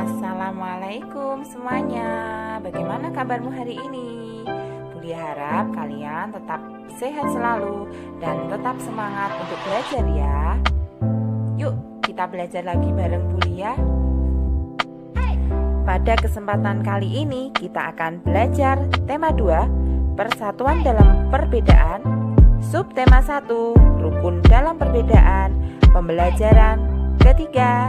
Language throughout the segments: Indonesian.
Assalamualaikum semuanya. Bagaimana kabarmu hari ini? Budi harap kalian tetap sehat selalu dan tetap semangat untuk belajar ya. Yuk kita belajar lagi bareng Budi ya. Pada kesempatan kali ini kita akan belajar tema 2, persatuan dalam perbedaan, subtema 1, rukun dalam perbedaan, pembelajaran ketiga.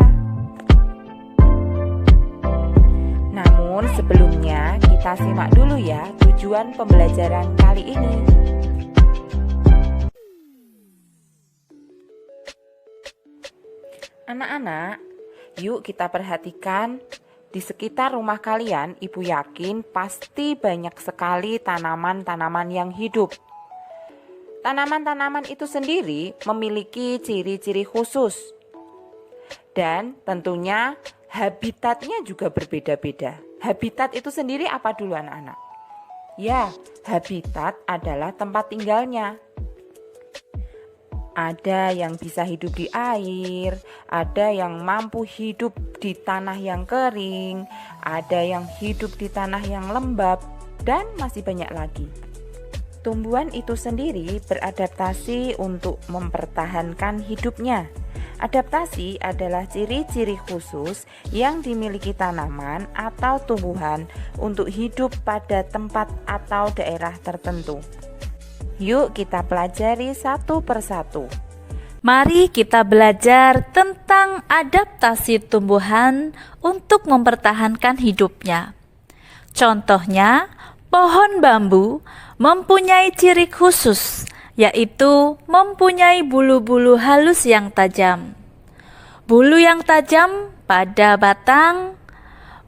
Namun sebelumnya kita simak dulu ya tujuan pembelajaran kali ini. Anak-anak, yuk kita perhatikan di sekitar rumah kalian. Ibu yakin pasti banyak sekali tanaman-tanaman yang hidup. Tanaman-tanaman itu sendiri memiliki ciri-ciri khusus. Dan tentunya habitatnya juga berbeda-beda. Habitat itu sendiri apa dulu anak-anak? Ya, habitat adalah tempat tinggalnya. Ada yang bisa hidup di air, ada yang mampu hidup di tanah yang kering, ada yang hidup di tanah yang lembab, dan masih banyak lagi. Tumbuhan itu sendiri beradaptasi untuk mempertahankan hidupnya. Adaptasi adalah ciri-ciri khusus yang dimiliki tanaman atau tumbuhan untuk hidup pada tempat atau daerah tertentu. Yuk kita pelajari satu persatu. Mari kita belajar tentang adaptasi tumbuhan untuk mempertahankan hidupnya. Contohnya, pohon bambu mempunyai ciri khusus, yaitu mempunyai bulu-bulu halus yang tajam. Bulu yang tajam pada batang,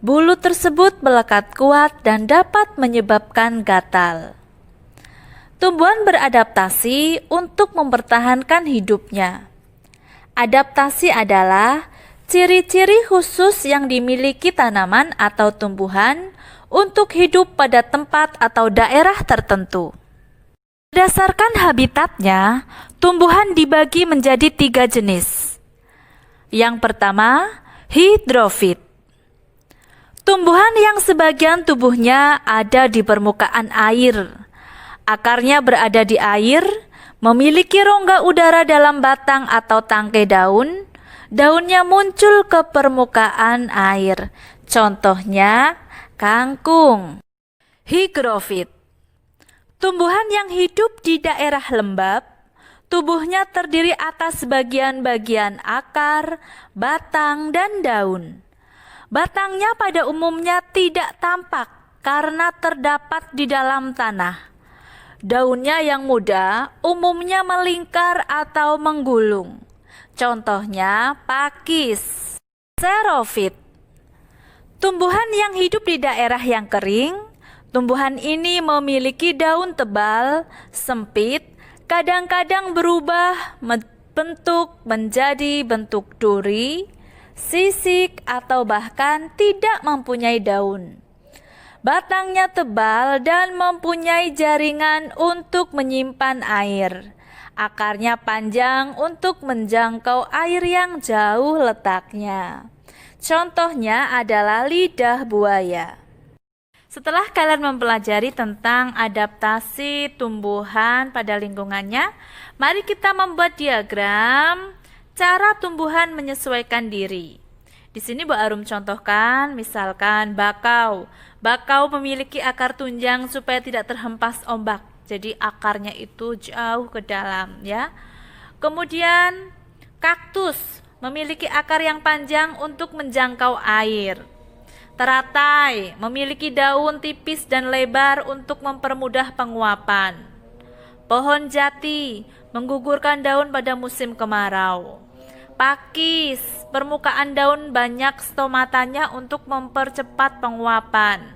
bulu tersebut melekat kuat dan dapat menyebabkan gatal. Tumbuhan beradaptasi untuk mempertahankan hidupnya. Adaptasi adalah ciri-ciri khusus yang dimiliki tanaman atau tumbuhan untuk hidup pada tempat atau daerah tertentu. Berdasarkan habitatnya, tumbuhan dibagi menjadi 3 jenis. Yang pertama, hidrofit. Tumbuhan yang sebagian tubuhnya ada di permukaan air. Akarnya berada di air, memiliki rongga udara dalam batang atau tangkai daun. Daunnya muncul ke permukaan air. Contohnya, kangkung. Higrofit. Tumbuhan yang hidup di daerah lembab, tubuhnya terdiri atas bagian-bagian akar, batang, dan daun. Batangnya pada umumnya tidak tampak karena terdapat di dalam tanah. Daunnya yang muda umumnya melingkar atau menggulung. Contohnya pakis. Xerofit. Tumbuhan yang hidup di daerah yang kering. Tumbuhan ini memiliki daun tebal, sempit, kadang-kadang berubah bentuk menjadi bentuk duri, sisik, atau bahkan tidak mempunyai daun. Batangnya tebal dan mempunyai jaringan untuk menyimpan air. Akarnya panjang untuk menjangkau air yang jauh letaknya. Contohnya adalah lidah buaya. Setelah kalian mempelajari tentang adaptasi tumbuhan pada lingkungannya, mari kita membuat diagram cara tumbuhan menyesuaikan diri. Di sini Bu Arum contohkan, misalkan bakau. Bakau memiliki akar tunjang supaya tidak terhempas ombak. Jadi akarnya itu jauh ke dalam ya. Kemudian kaktus memiliki akar yang panjang untuk menjangkau air. Teratai memiliki daun tipis dan lebar untuk mempermudah penguapan. Pohon jati menggugurkan daun pada musim kemarau. Pakis, permukaan daun banyak stomatanya untuk mempercepat penguapan.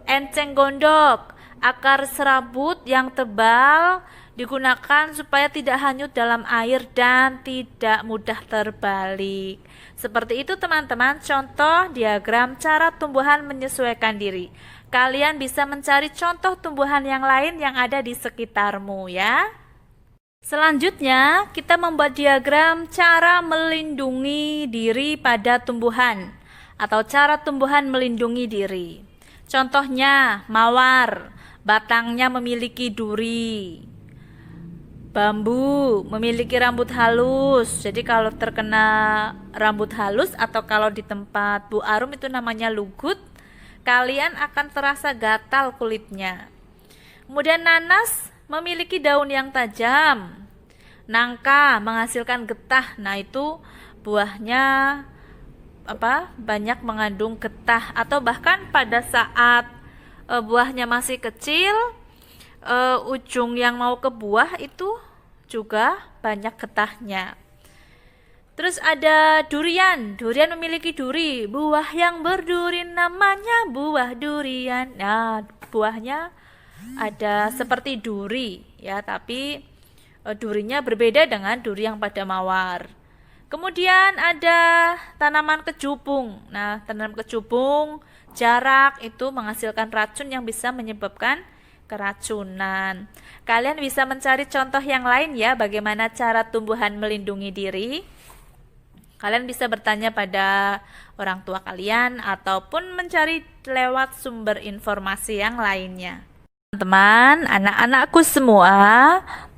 Enceng gondok, akar serabut yang tebal digunakan supaya tidak hanyut dalam air dan tidak mudah terbalik. Seperti itu teman-teman, contoh diagram cara tumbuhan menyesuaikan diri. Kalian bisa mencari contoh tumbuhan yang lain yang ada di sekitarmu ya. Selanjutnya, kita membuat diagram cara melindungi diri pada tumbuhan atau cara tumbuhan melindungi diri. Contohnya mawar, batangnya memiliki duri. Bambu memiliki rambut halus. Jadi kalau terkena rambut halus atau kalau di tempat Bu Arum itu namanya lugut, kalian akan terasa gatal kulitnya. Kemudian nanas memiliki daun yang tajam. Nangka menghasilkan getah. Nah, itu buahnya banyak mengandung getah, atau bahkan pada saat buahnya masih kecil, ujung yang mau ke buah itu juga banyak getahnya. Terus ada durian. Durian memiliki duri. Buah yang berduri namanya buah durian. Nah, buahnya ada seperti duri ya, tapi durinya berbeda dengan duri yang pada mawar. Kemudian ada tanaman kecubung. Nah, tanaman kecubung, jarak itu menghasilkan racun yang bisa menyebabkan keracunan. Kalian bisa mencari contoh yang lain ya, bagaimana cara tumbuhan melindungi diri. Kalian bisa bertanya pada orang tua kalian ataupun mencari lewat sumber informasi yang lainnya. Teman-teman, anak-anakku semua,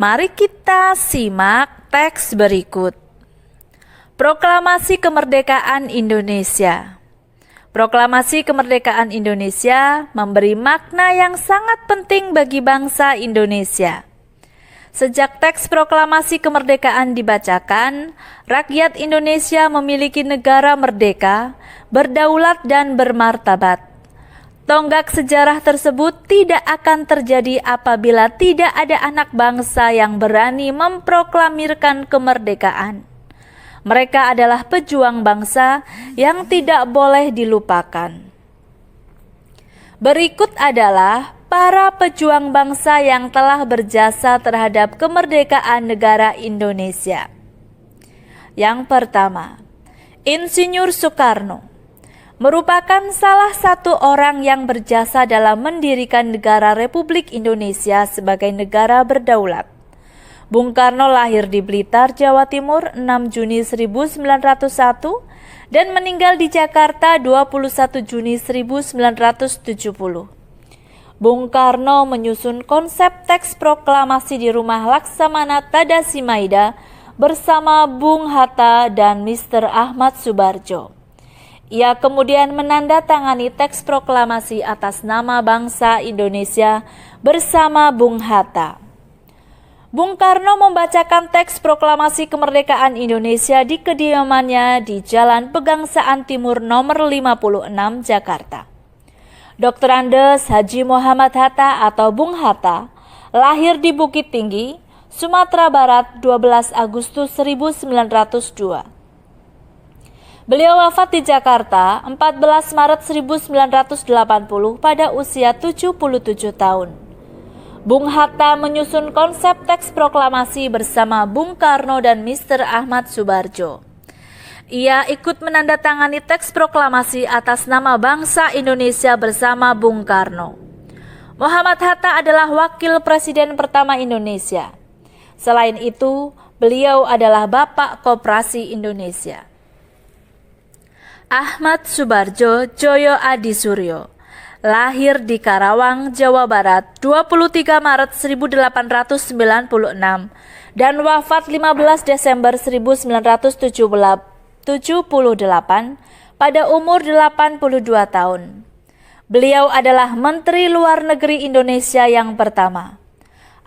mari kita simak teks berikut. Proklamasi Kemerdekaan Indonesia. Proklamasi Kemerdekaan Indonesia memberi makna yang sangat penting bagi bangsa Indonesia. Sejak teks proklamasi kemerdekaan dibacakan, rakyat Indonesia memiliki negara merdeka, berdaulat dan bermartabat. Tonggak sejarah tersebut tidak akan terjadi apabila tidak ada anak bangsa yang berani memproklamirkan kemerdekaan. Mereka adalah pejuang bangsa yang tidak boleh dilupakan. Berikut adalah para pejuang bangsa yang telah berjasa terhadap kemerdekaan negara Indonesia. Yang pertama, Insinyur Soekarno merupakan salah satu orang yang berjasa dalam mendirikan negara Republik Indonesia sebagai negara berdaulat. Bung Karno lahir di Blitar, Jawa Timur 6 Juni 1901 dan meninggal di Jakarta 21 Juni 1970. Bung Karno menyusun konsep teks proklamasi di rumah Laksamana Tadasi Maida bersama Bung Hatta dan Mr. Ahmad Subarjo. Ia kemudian menandatangani teks proklamasi atas nama bangsa Indonesia bersama Bung Hatta. Bung Karno membacakan teks proklamasi kemerdekaan Indonesia di kediamannya di Jalan Pegangsaan Timur nomor 56 Jakarta. Dr. Andes Haji Muhammad Hatta atau Bung Hatta lahir di Bukit Tinggi, Sumatera Barat 12 Agustus 1902. Beliau wafat di Jakarta 14 Maret 1980 pada usia 77 tahun. Bung Hatta menyusun konsep teks proklamasi bersama Bung Karno dan Mr. Ahmad Subarjo. Ia ikut menandatangani teks proklamasi atas nama bangsa Indonesia bersama Bung Karno. Muhammad Hatta adalah wakil presiden pertama Indonesia. Selain itu, beliau adalah Bapak Koperasi Indonesia. Ahmad Subarjo Joyo Adi Suryo lahir di Karawang, Jawa Barat 23 Maret 1896 dan wafat 15 Desember 1978 pada umur 82 tahun. Beliau adalah Menteri Luar Negeri Indonesia yang pertama.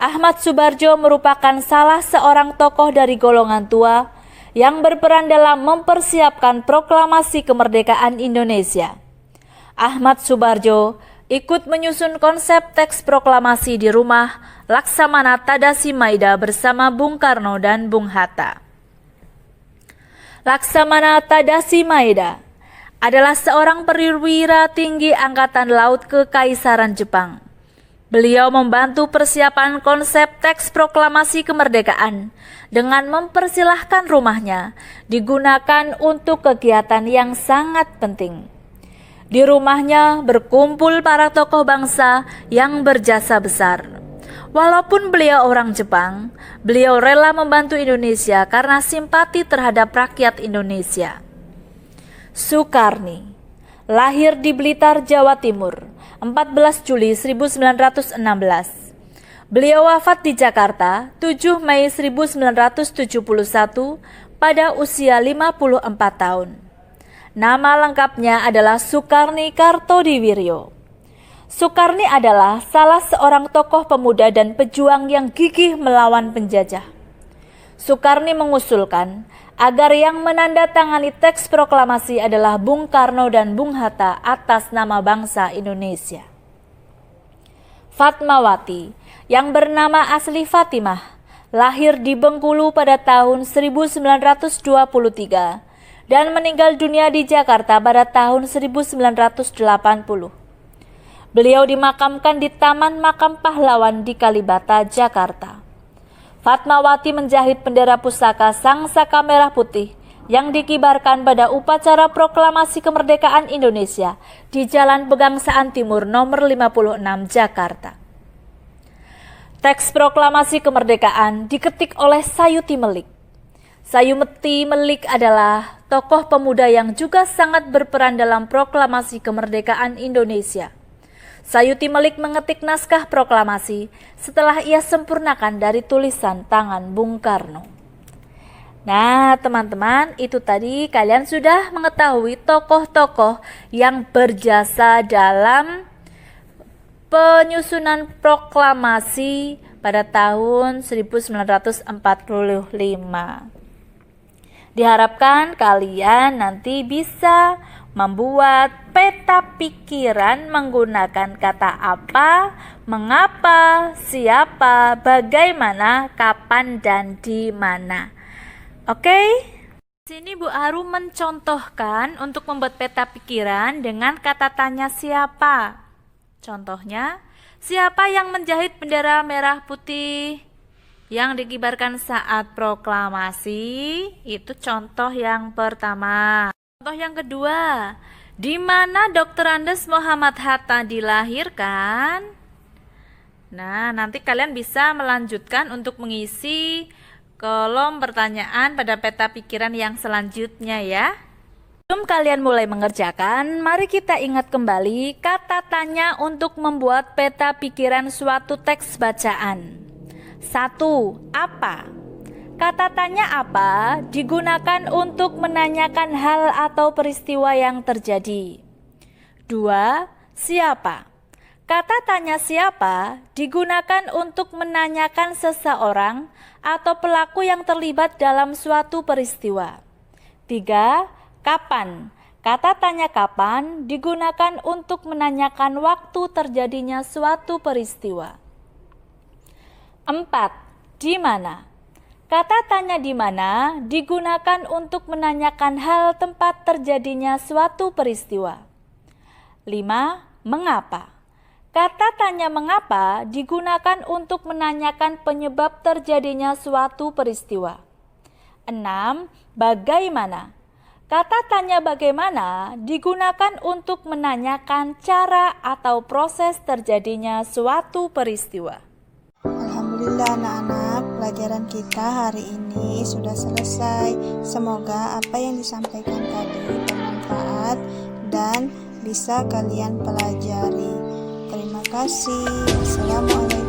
Ahmad Subarjo merupakan salah seorang tokoh dari golongan tua yang berperan dalam mempersiapkan proklamasi kemerdekaan Indonesia. Ahmad Subarjo ikut menyusun konsep teks proklamasi di rumah Laksamana Tadasi Maida bersama Bung Karno dan Bung Hatta. Laksamana Tadasi Maida adalah seorang perwira tinggi Angkatan Laut Kekaisaran Jepang. Beliau membantu persiapan konsep teks proklamasi kemerdekaan dengan mempersilahkan rumahnya digunakan untuk kegiatan yang sangat penting. Di rumahnya berkumpul para tokoh bangsa yang berjasa besar. Walaupun beliau orang Jepang, beliau rela membantu Indonesia karena simpati terhadap rakyat Indonesia. Sukarni. Lahir di Blitar, Jawa Timur, 14 Juli 1916. Beliau wafat di Jakarta, 7 Mei 1971 pada usia 54 tahun. Nama lengkapnya adalah Sukarni Kartodiwiryo. Sukarni adalah salah seorang tokoh pemuda dan pejuang yang gigih melawan penjajah. Sukarni mengusulkan agar yang menandatangani teks proklamasi adalah Bung Karno dan Bung Hatta atas nama bangsa Indonesia. Fatmawati, yang bernama asli Fatimah, lahir di Bengkulu pada tahun 1923 dan meninggal dunia di Jakarta pada tahun 1980. Beliau dimakamkan di Taman Makam Pahlawan di Kalibata, Jakarta. Fatmawati menjahit bendera pusaka Sang Saka Merah Putih yang dikibarkan pada upacara proklamasi kemerdekaan Indonesia di Jalan Pegangsaan Timur nomor 56 Jakarta. Teks proklamasi kemerdekaan diketik oleh Sayuti Melik. Sayuti Melik adalah tokoh pemuda yang juga sangat berperan dalam proklamasi kemerdekaan Indonesia. Sayuti Melik mengetik naskah proklamasi setelah ia sempurnakan dari tulisan tangan Bung Karno. Nah, teman-teman, itu tadi kalian sudah mengetahui tokoh-tokoh yang berjasa dalam penyusunan proklamasi pada tahun 1945. Diharapkan kalian nanti bisa membuat peta pikiran menggunakan kata apa, mengapa, siapa, bagaimana, kapan, dan di mana. Oke? Sini Bu Aru mencontohkan untuk membuat peta pikiran dengan kata tanya siapa. Contohnya, siapa yang menjahit bendera merah putih yang dikibarkan saat proklamasi? Itu contoh yang pertama. Contoh yang kedua, di mana Dr. Andes Muhammad Hatta dilahirkan? Nah, nanti kalian bisa melanjutkan untuk mengisi kolom pertanyaan pada peta pikiran yang selanjutnya ya. Sebelum kalian mulai mengerjakan, mari kita ingat kembali kata tanya untuk membuat peta pikiran suatu teks bacaan. 1. Apa? Kata tanya apa digunakan untuk menanyakan hal atau peristiwa yang terjadi. 2. Siapa? Kata tanya siapa digunakan untuk menanyakan seseorang atau pelaku yang terlibat dalam suatu peristiwa. 3. Kapan? Kata tanya kapan digunakan untuk menanyakan waktu terjadinya suatu peristiwa. 4. Di mana? Kata tanya di mana digunakan untuk menanyakan hal tempat terjadinya suatu peristiwa. 5. Mengapa? Kata tanya mengapa digunakan untuk menanyakan penyebab terjadinya suatu peristiwa. 6. Bagaimana? Kata tanya bagaimana digunakan untuk menanyakan cara atau proses terjadinya suatu peristiwa. Alhamdulillah anak-anak, pelajaran kita hari ini sudah selesai. Semoga apa yang disampaikan tadi bermanfaat dan bisa kalian pelajari. Terima kasih. Assalamualaikum.